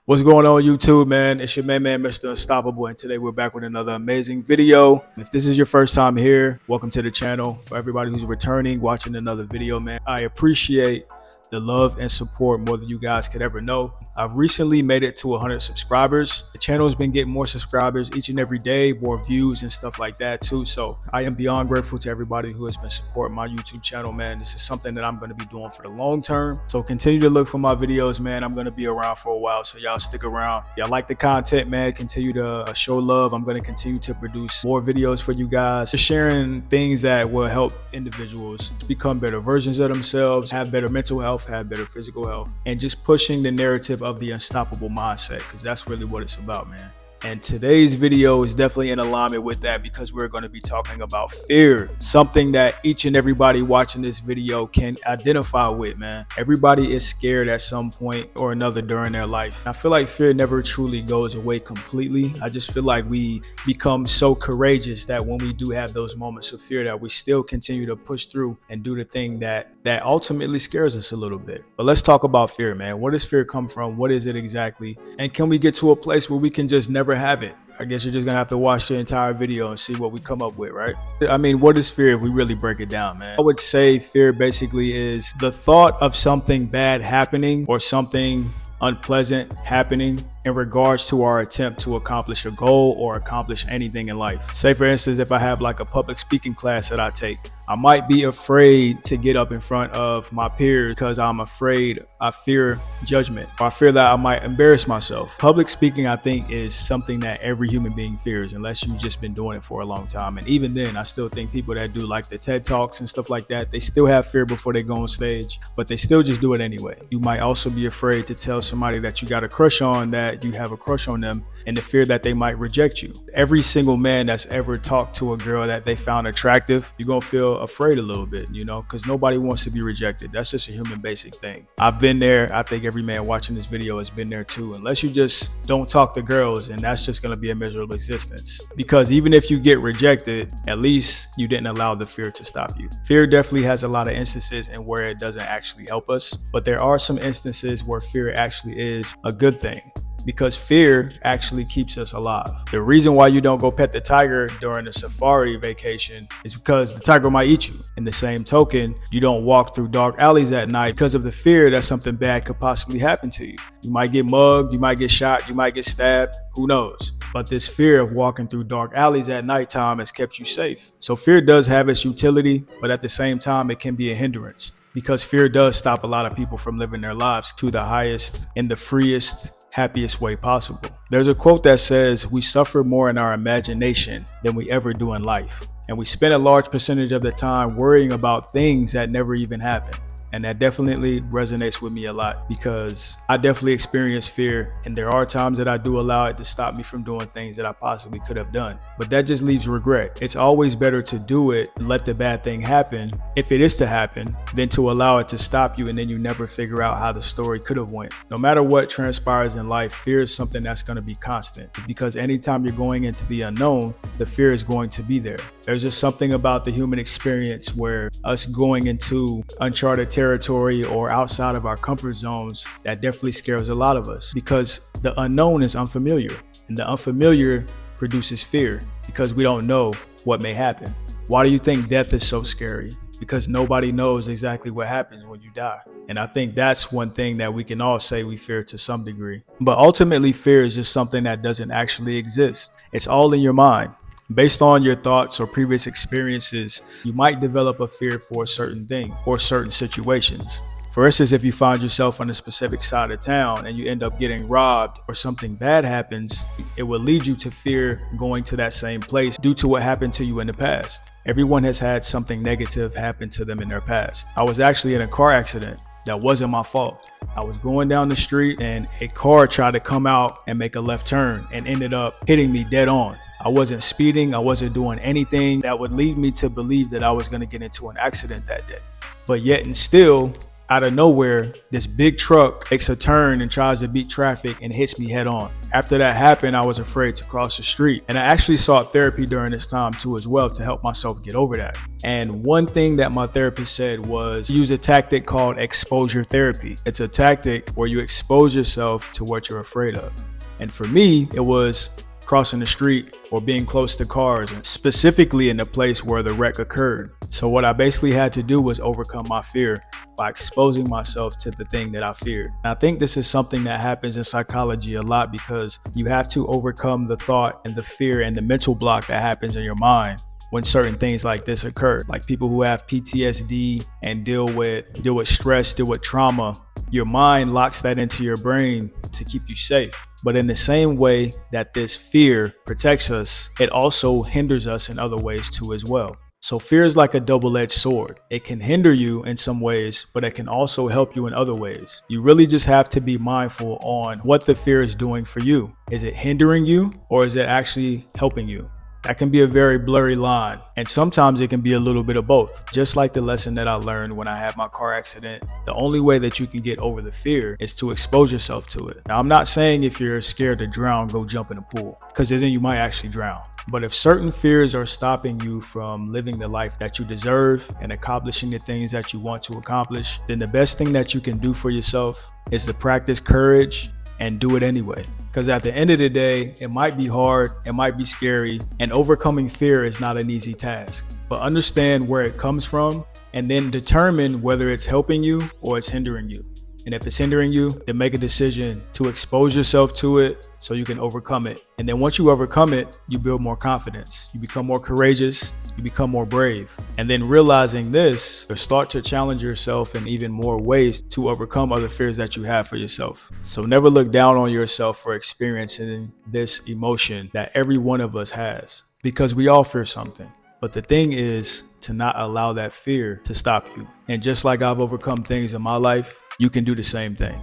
What's going on YouTube, man? It's your man, Mr. Unstoppable, and today we're back with another amazing video. If this is your first time here, welcome to the channel. For everybody who's returning, watching another video, man, I appreciate the love and support more than you guys could ever know. I've recently made it to 100 subscribers. The channel has been getting more subscribers each and every day, more views and stuff like that too. So I am beyond grateful to everybody who has been supporting my YouTube channel, man. This is something that I'm going to be doing for the long term. So continue to look for my videos, man. I'm going to be around for a while, so y'all stick around. If y'all like the content, man, continue to show love. I'm going to continue to produce more videos for you guys, just sharing things that will help individuals become better versions of themselves, have better mental health, have better physical health, and just pushing the narrative of the unstoppable mindset, because that's really what it's about, man. And today's video is definitely in alignment with that, because we're going to be talking about fear, something that each and everybody watching this video can identify with, man. Everybody is scared at some point or another during their life. I feel like fear never truly goes away completely. I just feel like we become so courageous that when we do have those moments of fear, that we still continue to push through and do the thing that ultimately scares us a little bit. But let's talk about fear, man. Where does fear come from? What is it exactly? And can we get to a place where we can just never have it? I guess you're just gonna have to watch the entire video and see what we come up with, right? I mean, what is fear if we really break it down, man? I would say fear basically is the thought of something bad happening or something unpleasant happening in regards to our attempt to accomplish a goal or accomplish anything in life. Say for instance, if I have like a public speaking class that I take, I might be afraid to get up in front of my peers because I'm afraid, I fear judgment, or I fear that I might embarrass myself. Public speaking, I think, is something that every human being fears, unless you've just been doing it for a long time. And even then, I still think people that do like the TED Talks and stuff like that, they still have fear before they go on stage, but they still just do it anyway. You might also be afraid to tell somebody that you got a crush on that you have a crush on them, and the fear that they might reject you. Every single man that's ever talked to a girl that they found attractive, you're gonna feel afraid a little bit, you know, because nobody wants to be rejected. That's just a human basic thing. I've been there. I think every man watching this video has been there too, unless you just don't talk to girls, and that's just gonna be a miserable existence. Because even if you get rejected, at least you didn't allow the fear to stop you. Fear definitely has a lot of instances and where it doesn't actually help us, but there are some instances where fear actually is a good thing, because fear actually keeps us alive. The reason why you don't go pet the tiger during a safari vacation is because the tiger might eat you. In the same token, you don't walk through dark alleys at night because of the fear that something bad could possibly happen to you. You might get mugged, you might get shot, you might get stabbed, who knows? But this fear of walking through dark alleys at nighttime has kept you safe. So fear does have its utility, but at the same time, it can be a hindrance, because fear does stop a lot of people from living their lives to the highest and the freest, happiest way possible. There's a quote that says, "We suffer more in our imagination than we ever do in life." And we spend a large percentage of the time worrying about things that never even happen. And that definitely resonates with me a lot, because I definitely experience fear, and there are times that I do allow it to stop me from doing things that I possibly could have done. But that just leaves regret. It's always better to do it and let the bad thing happen, if it is to happen, than to allow it to stop you and then you never figure out how the story could have went. No matter what transpires in life, fear is something that's going to be constant, because anytime you're going into the unknown, the fear is going to be there. There's just something about the human experience where us going into uncharted territory or outside of our comfort zones, that definitely scares a lot of us, because the unknown is unfamiliar, and the unfamiliar produces fear because we don't know what may happen. Why do you think death is so scary? Because nobody knows exactly what happens when you die. And I think that's one thing that we can all say we fear to some degree. But ultimately, fear is just something that doesn't actually exist. It's all in your mind. Based on your thoughts or previous experiences, you might develop a fear for a certain thing or certain situations. For instance, if you find yourself on a specific side of town and you end up getting robbed or something bad happens, it will lead you to fear going to that same place due to what happened to you in the past. Everyone has had something negative happen to them in their past. I was actually in a car accident that wasn't my fault. I was going down the street and a car tried to come out and make a left turn and ended up hitting me dead on. I wasn't speeding, I wasn't doing anything that would lead me to believe that I was going to get into an accident that day. But yet and still, out of nowhere, this big truck takes a turn and tries to beat traffic and hits me head on. After that happened, I was afraid to cross the street. And I actually sought therapy during this time too as well to help myself get over that. And one thing that my therapist said was use a tactic called exposure therapy. It's a tactic where you expose yourself to what you're afraid of. And for me, it was crossing the street or being close to cars, and specifically in the place where the wreck occurred. So what I basically had to do was overcome my fear by exposing myself to the thing that I feared. And I think this is something that happens in psychology a lot because you have to overcome the thought and the fear and the mental block that happens in your mind when certain things like this occur. Like people who have PTSD and deal with stress, deal with trauma, your mind locks that into your brain to keep you safe. But in the same way that this fear protects us, it also hinders us in other ways too as well. So fear is like a double-edged sword. It can hinder you in some ways, but it can also help you in other ways. You really just have to be mindful on what the fear is doing for you. Is it hindering you or is it actually helping you? That can be a very blurry line, and sometimes it can be a little bit of both. Just like the lesson that I learned when I had my car accident, the only way that you can get over the fear is to expose yourself to it. Now, I'm not saying if you're scared to drown, go jump in a pool, because then you might actually drown. But if certain fears are stopping you from living the life that you deserve and accomplishing the things that you want to accomplish, then the best thing that you can do for yourself is to practice courage and do it anyway. Because at the end of the day, it might be hard, it might be scary, and overcoming fear is not an easy task. But understand where it comes from and then determine whether it's helping you or it's hindering you. And if it's hindering you, then make a decision to expose yourself to it so you can overcome it. And then once you overcome it, you build more confidence. You become more courageous. You become more brave. And then realizing this, you start to challenge yourself in even more ways to overcome other fears that you have for yourself. So never look down on yourself for experiencing this emotion that every one of us has, because we all fear something. But the thing is to not allow that fear to stop you. And just like I've overcome things in my life, you can do the same thing.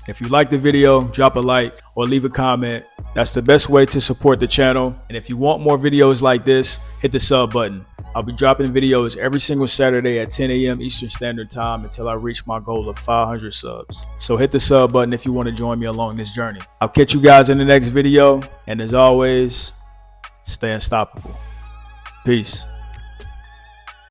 If you like the video, drop a like or leave a comment. That's the best way to support the channel. And if you want more videos like this, hit the sub button. I'll be dropping videos every single Saturday at 10 a.m. Eastern Standard Time until I reach my goal of 500 subs. So hit the sub button if you want to join me along this journey. I'll catch you guys in the next video. And as always, stay unstoppable. Peace.